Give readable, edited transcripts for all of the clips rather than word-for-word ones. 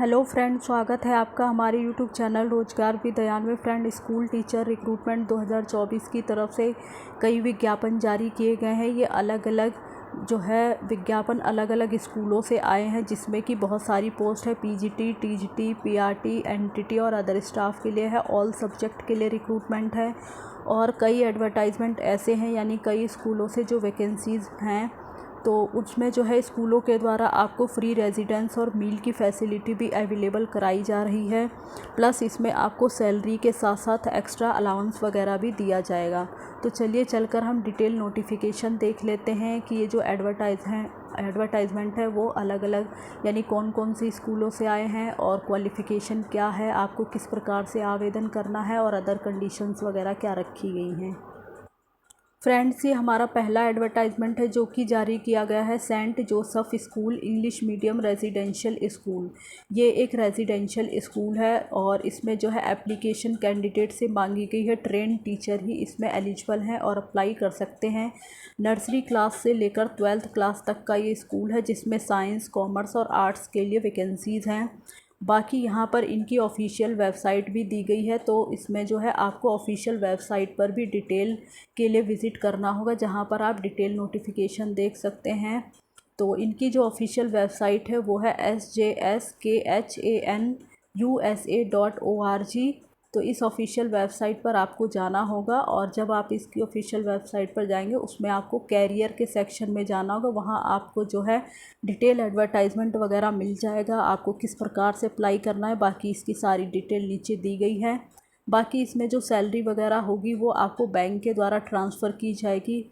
Hello friend, स्वागत है आपका हमारे यूट्यूब चैनल रोजगार विद दयान में। फ्रेंड, स्कूल टीचर रिक्रूटमेंट 2024 की तरफ से कई विज्ञापन जारी किए गए हैं। ये अलग अलग जो है विज्ञापन अलग अलग स्कूलों से आए हैं, जिसमें कि बहुत सारी पोस्ट है। पीजीटी, टीजीटी, पीआरटी, एनटीटी और अदर स्टाफ के लिए है। ऑल सब्जेक्ट के लिए रिक्रूटमेंट है। और कई एडवर्टाइजमेंट ऐसे हैं, यानी कई स्कूलों से जो वैकेंसीज़ हैं, तो उसमें जो है स्कूलों के द्वारा आपको फ्री रेजिडेंस और मील की फैसिलिटी भी अवेलेबल कराई जा रही है। प्लस इसमें आपको सैलरी के साथ साथ एक्स्ट्रा अलाउंस वगैरह भी दिया जाएगा। तो चलिए चलकर हम डिटेल नोटिफिकेशन देख लेते हैं कि ये जो एडवर्टाइजमेंट है वो अलग अलग यानी कौन कौन सी स्कूलों से आए हैं और क्वालिफ़िकेशन क्या है, आपको किस प्रकार से आवेदन करना है और अदर कंडीशंस वगैरह क्या रखी गई हैं। फ्रेंड्स, ये हमारा पहला एडवर्टाइजमेंट है जो कि जारी किया गया है। Saint Joseph school English medium residential school. ये एक रेजिडेंशियल स्कूल है और इसमें जो है एप्लीकेशन कैंडिडेट से मांगी गई है। ट्रेन टीचर ही इसमें एलिजिबल हैं और अप्लाई कर सकते हैं। नर्सरी क्लास से लेकर 12th क्लास तक का ये स्कूल है, जिसमें साइंस, कॉमर्स और आर्ट्स के लिए वैकेंसीज़ हैं। बाकी यहाँ पर इनकी ऑफिशियल वेबसाइट भी दी गई है, तो इसमें जो है आपको ऑफिशियल वेबसाइट पर भी डिटेल के लिए विज़िट करना होगा, जहाँ पर आप डिटेल नोटिफिकेशन देख सकते हैं। तो इनकी जो ऑफिशियल वेबसाइट है वो है sjskhanusa.org। तो इस ऑफिशियल वेबसाइट पर आपको जाना होगा और जब आप इसकी ऑफिशियल वेबसाइट पर जाएंगे उसमें आपको कैरियर के सेक्शन में जाना होगा। वहाँ आपको जो है डिटेल एडवर्टाइजमेंट वगैरह मिल जाएगा, आपको किस प्रकार से अप्लाई करना है। बाकी इसकी सारी डिटेल नीचे दी गई है। बाकी इसमें जो सैलरी वगैरह होगी वो आपको बैंक के द्वारा ट्रांसफ़र की जाएगी।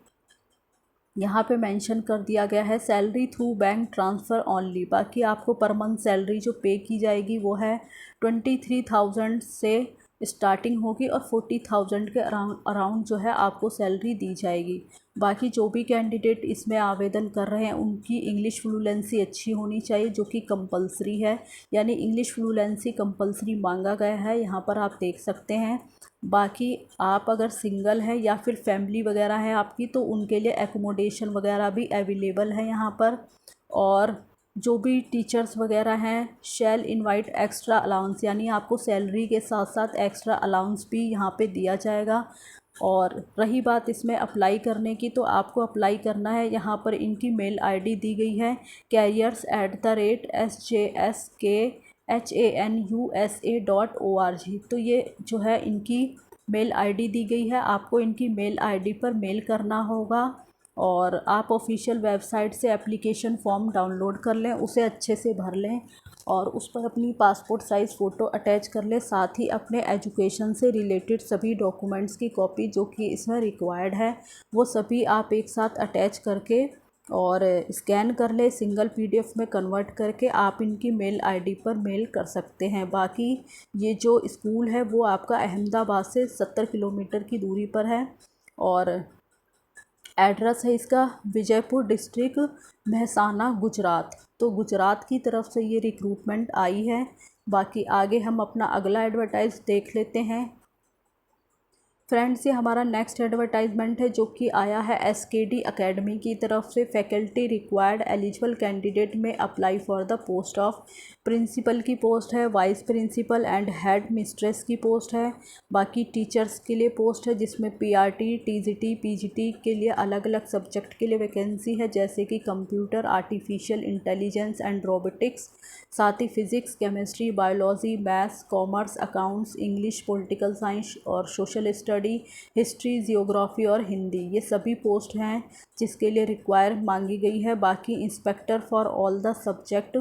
यहाँ पे मेंशन कर दिया गया है salary through bank transfer only. बाकी आपको पर मंथ सैलरी जो पे की जाएगी वो है 23,000 से स्टार्टिंग होगी और 40,000 के अराउंड जो है आपको सैलरी दी जाएगी। बाकी जो भी कैंडिडेट इसमें आवेदन कर रहे हैं उनकी इंग्लिश फ्लुएंसी अच्छी होनी चाहिए, जो कि कंपलसरी है। यानी इंग्लिश फ्लुएंसी कंपलसरी मांगा गया है, यहाँ पर आप देख सकते हैं। बाकी आप अगर सिंगल हैं या फिर फैमिली वगैरह है आपकी, तो उनके लिए एकोमोडेशन वगैरह भी अवेलेबल है यहाँ पर। और जो भी टीचर्स वगैरह हैं शैल इनवाइट एक्स्ट्रा अलाउंस, यानी आपको सैलरी के साथ साथ एक्स्ट्रा अलाउंस भी यहाँ पे दिया जाएगा। और रही बात इसमें अप्लाई करने की, तो आपको अप्लाई करना है। यहाँ पर इनकी मेल आईडी दी गई है careers@sjskhanusa.org। तो ये जो है इनकी मेल आईडी दी गई है, आपको इनकी मेल आईडी पर मेल करना होगा। और आप ऑफिशियल वेबसाइट से एप्लीकेशन फॉर्म डाउनलोड कर लें, उसे अच्छे से भर लें और उस पर अपनी पासपोर्ट साइज़ फ़ोटो अटैच कर लें। साथ ही अपने एजुकेशन से रिलेटेड सभी डॉक्यूमेंट्स की कॉपी जो कि इसमें रिक्वायर्ड है वो सभी आप एक साथ अटैच करके और स्कैन कर ले। सिंगल पीडीएफ में कन्वर्ट करके आप इनकी मेल आईडी पर मेल कर सकते हैं। बाकी ये जो स्कूल है वो आपका अहमदाबाद से 70 किलोमीटर की दूरी पर है और एड्रेस है इसका विजयपुर डिस्ट्रिक्ट, मेहसाना, गुजरात। तो गुजरात की तरफ से ये रिक्रूटमेंट आई है। बाकी आगे हम अपना अगला एडवर्टाइज देख लेते हैं। फ्रेंड्स, ये हमारा नेक्स्ट एडवर्टाइजमेंट है जो कि आया है एसकेडी एकेडमी की तरफ से। फैकल्टी रिक्वायर्ड एलिजिबल कैंडिडेट में apply for the post of principal की पोस्ट है, vice principal and headmistress की पोस्ट है। बाकी टीचर्स के लिए पोस्ट है, जिसमें पीआरटी, टीजीटी, पीजीटी के लिए अलग अलग सब्जेक्ट के लिए वैकेंसी है, जैसे कि computer, artificial intelligence and robotics. साथ ही physics, chemistry, biology, maths, commerce, accounts, English, political science और सोशल स्टडी, हिस्ट्री, जियोग्राफी और हिंदी, ये सभी पोस्ट हैं जिसके लिए रिक्वायर मांगी गई है। बाकी inspector for all the subject.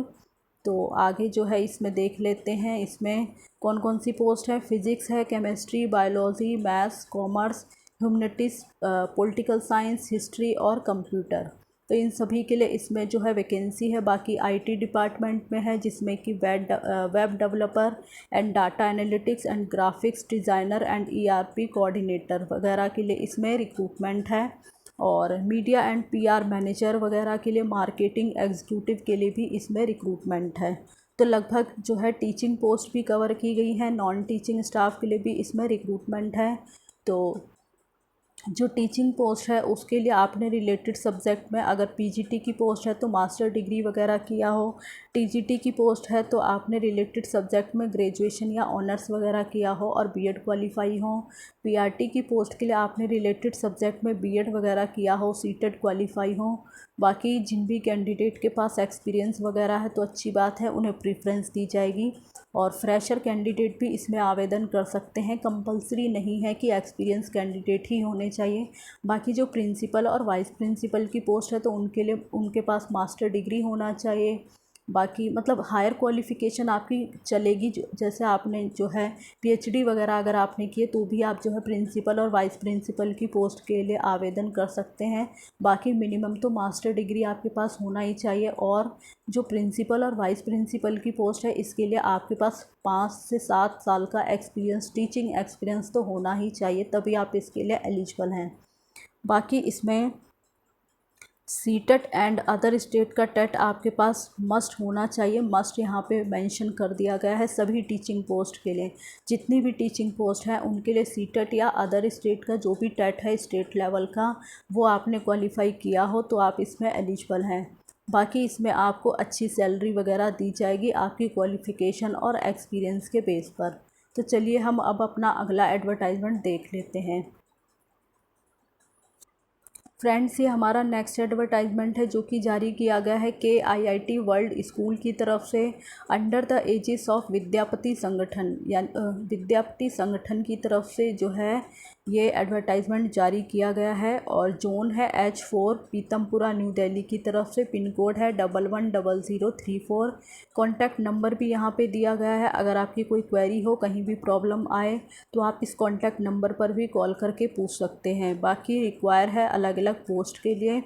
तो आगे जो है इसमें देख लेते हैं इसमें कौन कौन सी पोस्ट है। फिज़िक्स है, chemistry, biology, maths, commerce, humanities, political science, history और कंप्यूटर। तो इन सभी के लिए इसमें जो है वैकेंसी है। बाकी आईटी डिपार्टमेंट में है, जिसमें कि web developer and data analytics and graphics designer and ERP coordinator वगैरह के लिए इसमें रिक्रूटमेंट है। और मीडिया एंड पीआर मैनेजर वगैरह के लिए, मार्केटिंग एग्जीक्यूटिव के लिए भी इसमें रिक्रूटमेंट है। तो लगभग जो है टीचिंग पोस्ट भी कवर की गई है, नॉन टीचिंग स्टाफ के लिए भी इसमें रिक्रूटमेंट है। तो जो टीचिंग पोस्ट है उसके लिए आपने रिलेटेड सब्जेक्ट में, अगर पीजीटी की पोस्ट है तो मास्टर डिग्री वगैरह किया हो, टीजीटी की पोस्ट है तो आपने रिलेटेड सब्जेक्ट में ग्रेजुएशन या ऑनर्स वगैरह किया हो और बीएड क्वालिफाई हो। पीआरटी की पोस्ट के लिए आपने रिलेटेड सब्जेक्ट में बीएड वगैरह किया हो, सीटेट क्वालिफाई हो। बाकी जिन भी कैंडिडेट के पास एक्सपीरियंस वगैरह है तो अच्छी बात है, उन्हें प्रेफरेंस दी जाएगी। और फ्रेशर कैंडिडेट भी इसमें आवेदन कर सकते हैं, कंपलसरी नहीं है कि एक्सपीरियंस कैंडिडेट ही होने चाहिए। बाकी जो प्रिंसिपल और वाइस प्रिंसिपल की पोस्ट है तो उनके लिए उनके पास मास्टर डिग्री होना चाहिए। बाकी मतलब हायर क्वालिफ़िकेशन आपकी चलेगी, जैसे आपने जो है पीएचडी वगैरह अगर आपने किए तो भी आप जो है प्रिंसिपल और वाइस प्रिंसिपल की पोस्ट के लिए आवेदन कर सकते हैं। बाकी मिनिमम तो मास्टर डिग्री आपके पास होना ही चाहिए। और जो प्रिंसिपल और वाइस प्रिंसिपल की पोस्ट है इसके लिए आपके पास 5 से 7 साल का एक्सपीरियंस, टीचिंग एक्सपीरियंस तो होना ही चाहिए, तभी आप इसके लिए एलिजिबल हैं। बाकी इसमें सीटेट एंड अदर स्टेट का टेट आपके पास मस्ट होना चाहिए। मस्ट यहाँ पे मेंशन कर दिया गया है सभी टीचिंग पोस्ट के लिए। जितनी भी टीचिंग पोस्ट है उनके लिए सीटेट या अदर स्टेट का जो भी टेट है स्टेट लेवल का, वो आपने क्वालिफाई किया हो तो आप इसमें एलिजिबल हैं। बाकी इसमें आपको अच्छी सैलरी वगैरह दी जाएगी आपकी क्वालिफ़िकेशन और एक्सपीरियंस के बेस पर। तो चलिए हम अब अपना अगला एडवर्टाइजमेंट देख लेते हैं। फ्रेंड्स, ये हमारा नेक्स्ट एडवर्टाइजमेंट है जो कि जारी किया गया है KIIT वर्ल्ड स्कूल की तरफ से under the aegis of Vidyapati Sangathan, यानी विद्यापति संगठन की तरफ से जो है ये एडवर्टाइजमेंट जारी किया गया है। और जोन है H4 पीतमपुरा न्यू दिल्ली की तरफ से, पिन कोड है 110034। कॉन्टैक्ट नंबर भी यहाँ पे दिया गया है, अगर आपकी कोई क्वेरी हो, कहीं भी प्रॉब्लम आए तो आप इस कॉन्टैक्ट नंबर पर भी कॉल करके पूछ सकते हैं। बाकी रिक्वायर है अलग अलग पोस्ट के लिए,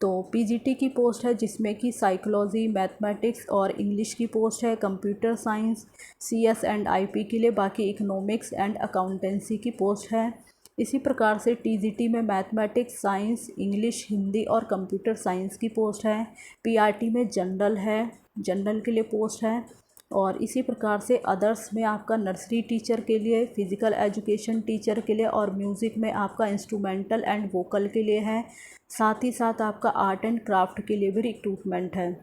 तो पीजीटी की पोस्ट है जिसमें कि साइकोलॉजी, मैथमेटिक्स और इंग्लिश की पोस्ट है, computer science, CS and IP के लिए। बाकी इकोनॉमिक्स एंड अकाउंटेंसी की पोस्ट है। इसी प्रकार से टीजीटी में मैथमेटिक्स, साइंस, इंग्लिश, हिंदी और कंप्यूटर साइंस की पोस्ट है। पीआरटी में जनरल है, जनरल के लिए पोस्ट है। और इसी प्रकार से अदर्स में आपका नर्सरी टीचर के लिए, फ़िज़िकल एजुकेशन टीचर के लिए और म्यूज़िक में आपका इंस्ट्रूमेंटल एंड वोकल के लिए है। साथ ही साथ आपका आर्ट एंड क्राफ्ट के लिए भी रिक्रूटमेंट है।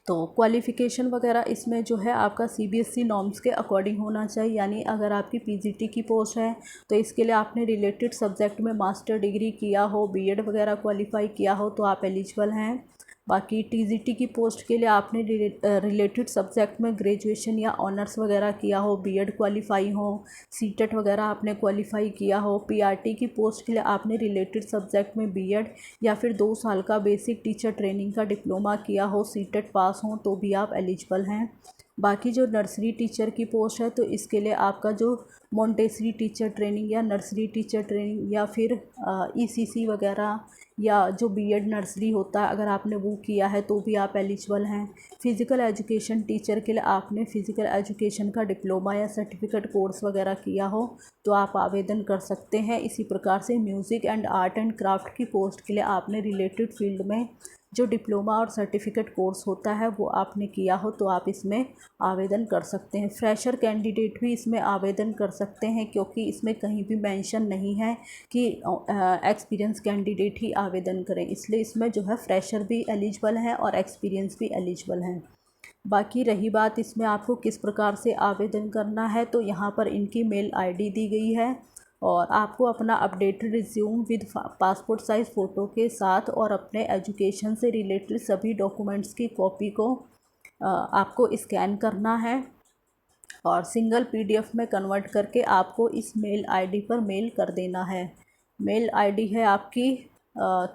तो क्वालिफ़िकेशन वगैरह इसमें जो है आपका CBSE नॉर्म्स के अकॉर्डिंग होना चाहिए, यानी अगर आपकी पीजीटी की पोस्ट है तो इसके लिए आपने रिलेटेड सब्जेक्ट में मास्टर डिग्री किया हो, बीएड वगैरह क्वालिफाई किया हो तो आप एलिजिबल हैं। बाकी टीजीटी की पोस्ट के लिए आपने रिलेटेड सब्जेक्ट में ग्रेजुएशन या ऑनर्स वगैरह किया हो, बीएड क्वालिफाई हो, सीटेट वगैरह आपने क्वालिफाई किया हो। पीआरटी की पोस्ट के लिए आपने रिलेटेड सब्जेक्ट में बीएड या फिर 2 साल का बेसिक टीचर ट्रेनिंग का डिप्लोमा किया हो, सीटेट पास हो तो भी आप एलिजिबल हैं। बाकी जो नर्सरी टीचर की पोस्ट है तो इसके लिए आपका जो मोंटेसरी टीचर ट्रेनिंग या नर्सरी टीचर ट्रेनिंग या फिर ECC वगैरह या जो बीएड नर्सरी होता है अगर आपने वो किया है तो भी आप एलिजिबल हैं। फ़िज़िकल एजुकेशन टीचर के लिए आपने फ़िज़िकल एजुकेशन का डिप्लोमा या सर्टिफिकेट कोर्स वगैरह किया हो तो आप आवेदन कर सकते हैं। इसी प्रकार से music and art and craft की पोस्ट के लिए आपने रिलेटेड फील्ड में जो डिप्लोमा और सर्टिफिकेट कोर्स होता है वो आपने किया हो तो आप इसमें आवेदन कर सकते हैं। फ्रेशर कैंडिडेट भी इसमें आवेदन कर सकते हैं क्योंकि इसमें कहीं भी मेंशन नहीं है कि एक्सपीरियंस कैंडिडेट ही आवेदन करें, इसलिए इसमें जो है फ्रेशर भी एलिजिबल हैं और एक्सपीरियंस भी एलिजिबल हैं। बाकी रही बात इसमें आपको किस प्रकार से आवेदन करना है, तो यहाँ पर इनकी मेल ID दी गई है और आपको अपना updated resume with passport size photo के साथ और अपने एजुकेशन से रिलेटेड सभी डॉक्यूमेंट्स की कॉपी को आपको स्कैन करना है और सिंगल PDF में कन्वर्ट करके आपको इस मेल ID पर मेल कर देना है। मेल ID है आपकी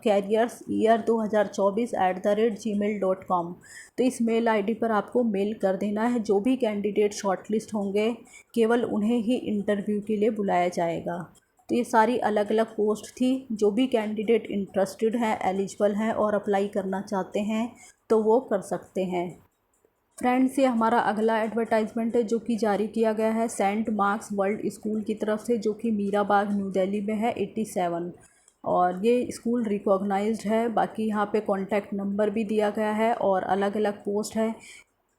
careersyear2024@gmail.com। तो इस मेल ID पर आपको मेल कर देना है। जो भी कैंडिडेट शॉर्टलिस्ट होंगे केवल उन्हें ही इंटरव्यू के लिए बुलाया जाएगा। तो ये सारी अलग अलग पोस्ट थी। जो भी कैंडिडेट इंटरेस्टेड हैं, एलिजिबल हैं और अप्लाई करना चाहते हैं तो वो कर सकते हैं। फ्रेंड्स, ये हमारा अगला एडवर्टाइजमेंट है जो कि जारी किया गया है सेंट मार्क्स वर्ल्ड स्कूल की तरफ से, जो कि मीरा बाग न्यू दिल्ली में है 87। और ये स्कूल रिकॉग्नाइज्ड है। बाकी यहाँ पे कॉन्टैक्ट नंबर भी दिया गया है और अलग अलग पोस्ट है।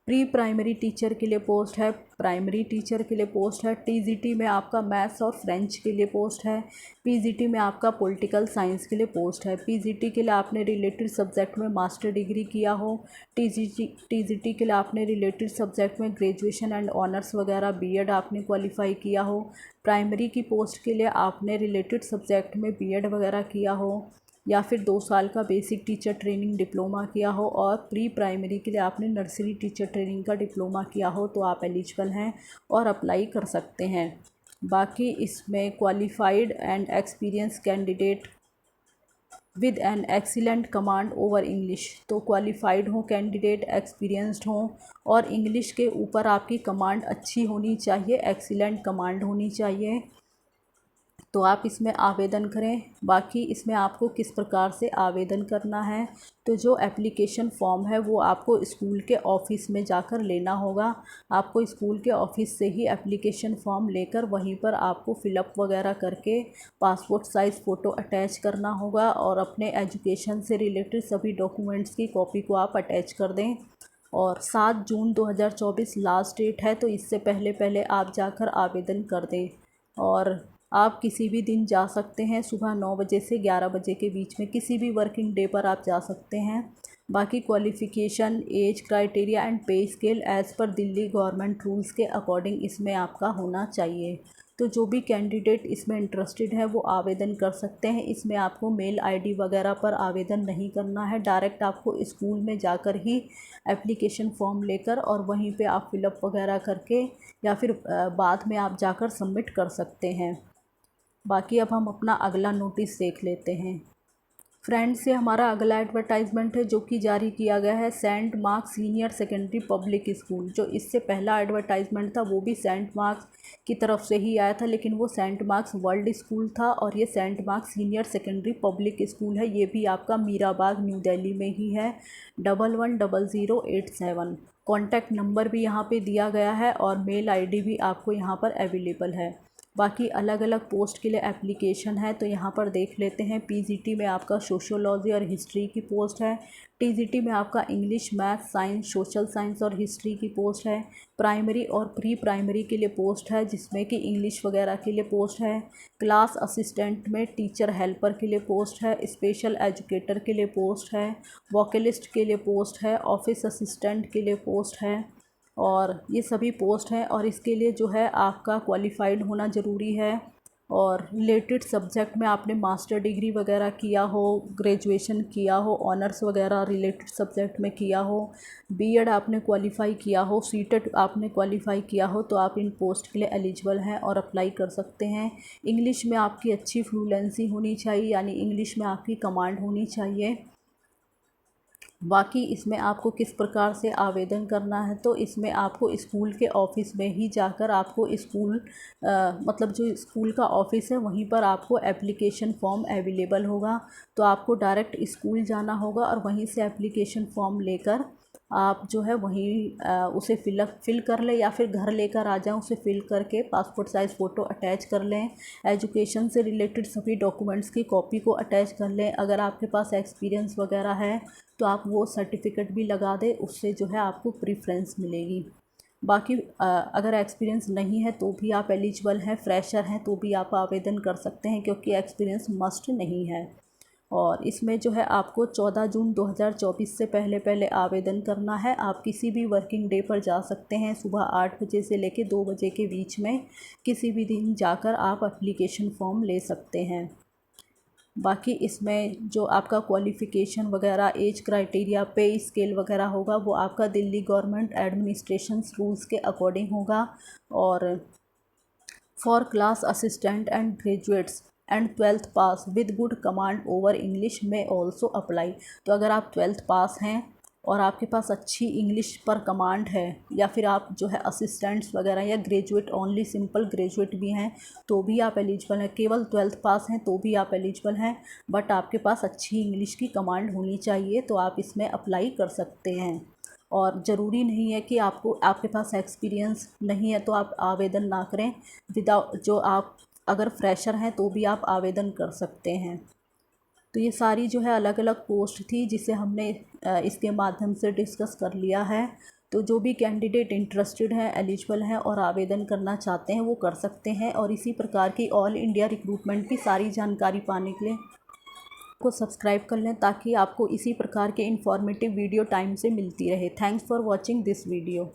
प्री प्राइमरी टीचर के लिए पोस्ट है, प्राइमरी टीचर के लिए पोस्ट है, टीजीटी में आपका मैथ्स और फ्रेंच के लिए पोस्ट है, पीजीटी में आपका पॉलिटिकल साइंस के लिए पोस्ट है। पीजीटी के लिए आपने रिलेटेड सब्जेक्ट में मास्टर डिग्री किया हो, टीजीटी के लिए आपने रिलेटेड सब्जेक्ट में ग्रेजुएशन एंड ऑनर्स वगैरह बीएड आपने क्वालिफाई किया हो। प्राइमरी की पोस्ट के लिए आपने रिलेटेड सब्जेक्ट में बीएड वगैरह किया हो या फिर 2 साल का बेसिक टीचर ट्रेनिंग डिप्लोमा किया हो, और प्री प्राइमरी के लिए आपने नर्सरी टीचर ट्रेनिंग का डिप्लोमा किया हो, तो आप एलिजिबल हैं और अप्लाई कर सकते हैं। बाकी इसमें qualified and experience candidate with an excellent command over English, तो क्वालिफाइड हो कैंडिडेट, एक्सपीरियंस्ड हो और इंग्लिश के ऊपर आपकी कमांड अच्छी होनी चाहिए, एक्सीलेंट कमांड होनी चाहिए, तो आप इसमें आवेदन करें। बाकी इसमें आपको किस प्रकार से आवेदन करना है, तो जो एप्लीकेशन फॉर्म है वो आपको स्कूल के ऑफिस में जाकर लेना होगा। आपको स्कूल के ऑफिस से ही एप्लीकेशन फॉर्म लेकर वहीं पर आपको फिलअप वगैरह करके पासपोर्ट साइज़ फ़ोटो अटैच करना होगा और अपने एजुकेशन से रिलेटेड सभी डॉक्यूमेंट्स की कॉपी को आप अटैच कर दें। और 7 जून 2024 लास्ट डेट है, तो इससे पहले पहले आप जाकर आवेदन कर दें। और आप किसी भी दिन जा सकते हैं, सुबह 9 बजे से 11 बजे के बीच में किसी भी वर्किंग डे पर आप जा सकते हैं। बाकी क्वालिफ़िकेशन, एज क्राइटेरिया एंड पे scale as per Delhi government rules के अकॉर्डिंग इसमें आपका होना चाहिए। तो जो भी कैंडिडेट इसमें इंटरेस्टेड है वो आवेदन कर सकते हैं। इसमें आपको मेल आईडी वगैरह पर आवेदन नहीं करना है, डायरेक्ट आपको स्कूल में जाकर ही एप्लीकेशन फॉर्म लेकर और वहीं पे आप फिलअप वगैरह करके या फिर बाद में आप जाकर सबमिट कर सकते हैं। बाकी अब हम अपना अगला नोटिस देख लेते हैं। फ्रेंड्स, से हमारा अगला एडवर्टाइजमेंट है जो कि जारी किया गया है Saint Mark's senior secondary public school. जो इससे पहला एडवर्टाइजमेंट था वो भी सेंट मार्क्स की तरफ से ही आया था, लेकिन वो सेंट मार्क्स वर्ल्ड स्कूल था और ये Saint Mark's senior secondary public school है। ये भी आपका मीराबाग न्यू दिल्ली में ही है। 110087। कॉन्टैक्ट नंबर भी यहाँ पे दिया गया है और मेल आईडी भी आपको यहाँ पर अवेलेबल है। बाकी अलग अलग पोस्ट के लिए एप्लीकेशन है, तो यहाँ पर देख लेते हैं। पीजीटी में आपका सोशियोलॉजी और हिस्ट्री की पोस्ट है। टीजीटी में आपका English, math, science, social science और हिस्ट्री की पोस्ट है। प्राइमरी और प्री प्राइमरी के लिए पोस्ट है जिसमें कि इंग्लिश वगैरह के लिए पोस्ट है। क्लास असिस्टेंट में टीचर हेल्पर के लिए पोस्ट है। स्पेशल एजुकेटर के लिए पोस्ट है। वोकलिस्ट के लिए पोस्ट है। ऑफिस असिस्टेंट के लिए पोस्ट है। और ये सभी पोस्ट हैं और इसके लिए जो है आपका क्वालिफाइड होना ज़रूरी है और रिलेटेड सब्जेक्ट में आपने मास्टर डिग्री वगैरह किया हो, ग्रेजुएशन किया हो, ऑनर्स वगैरह रिलेटेड सब्जेक्ट में किया हो, बीएड आपने क्वालिफाई किया हो, सीटेट आपने क्वालिफाई किया हो, तो आप इन पोस्ट के लिए एलिजिबल हैं और अप्लाई कर सकते हैं। इंग्लिश में आपकी अच्छी फ्लुएंसी होनी चाहिए, यानी इंग्लिश में आपकी कमांड होनी चाहिए। बाकी इसमें आपको किस प्रकार से आवेदन करना है, तो इसमें आपको स्कूल के ऑफिस में ही जाकर आपको स्कूल मतलब जो स्कूल का ऑफिस है वहीं पर आपको एप्लीकेशन फॉर्म अवेलेबल होगा। तो आपको डायरेक्ट स्कूल जाना होगा और वहीं से एप्लीकेशन फॉर्म लेकर आप जो है वहीं उसे फिल कर लें या फिर घर लेकर आ जाएं, उसे फिल करके पासपोर्ट साइज़ फ़ोटो अटैच कर लें। एजुकेशन से रिलेटेड सभी डॉक्यूमेंट्स की कॉपी को अटैच कर लें। अगर आपके पास एक्सपीरियंस वगैरह है तो आप वो सर्टिफिकेट भी लगा दें, उससे जो है आपको प्रेफरेंस मिलेगी। बाकी अगर एक्सपीरियंस नहीं है तो भी आप एलिजिबल हैं, फ्रेशर हैं तो भी आप आवेदन कर सकते हैं क्योंकि एक्सपीरियंस मस्ट नहीं है। और इसमें जो है आपको 14 जून 2024 से पहले पहले आवेदन करना है। आप किसी भी वर्किंग डे पर जा सकते हैं, सुबह 8 बजे से लेकर 2 बजे के बीच में किसी भी दिन जाकर आप एप्लीकेशन फॉर्म ले सकते हैं। बाकी इसमें जो आपका क्वालिफ़िकेशन वगैरह, एज क्राइटेरिया, पे स्केल वगैरह होगा वो आपका दिल्ली गवर्नमेंट एडमिनिस्ट्रेशन रूल्स के अकॉर्डिंग होगा। और for class assistant and graduates and 12th pass with good command over English में ऑल्सो अप्लाई। तो अगर आप 12th पास हैं और आपके पास अच्छी इंग्लिश पर कमांड है या फिर आप जो है असिस्टेंट्स वगैरह या ग्रेजुएट, ओनली सिंपल ग्रेजुएट भी हैं तो भी आप एलिजिबल हैं। केवल 12th पास हैं तो भी आप एलिजिबल हैं, बट आपके पास अच्छी इंग्लिश की कमांड होनी चाहिए, तो आप इसमें अप्लाई कर सकते हैं। और ज़रूरी नहीं है कि आपके पास एक्सपीरियंस नहीं है तो आप आवेदन ना करें। आप अगर फ्रेशर हैं तो भी आप आवेदन कर सकते हैं। तो ये सारी जो है अलग अलग पोस्ट थी जिसे हमने इसके माध्यम से डिस्कस कर लिया है। तो जो भी कैंडिडेट इंटरेस्टेड हैं, एलिजिबल हैं और आवेदन करना चाहते हैं वो कर सकते हैं। और इसी प्रकार की ऑल इंडिया रिक्रूटमेंट की सारी जानकारी पाने के लिए को सब्सक्राइब कर लें, ताकि आपको इसी प्रकार के इंफॉर्मेटिव वीडियो टाइम से मिलती रहे। Thanks for watching this video.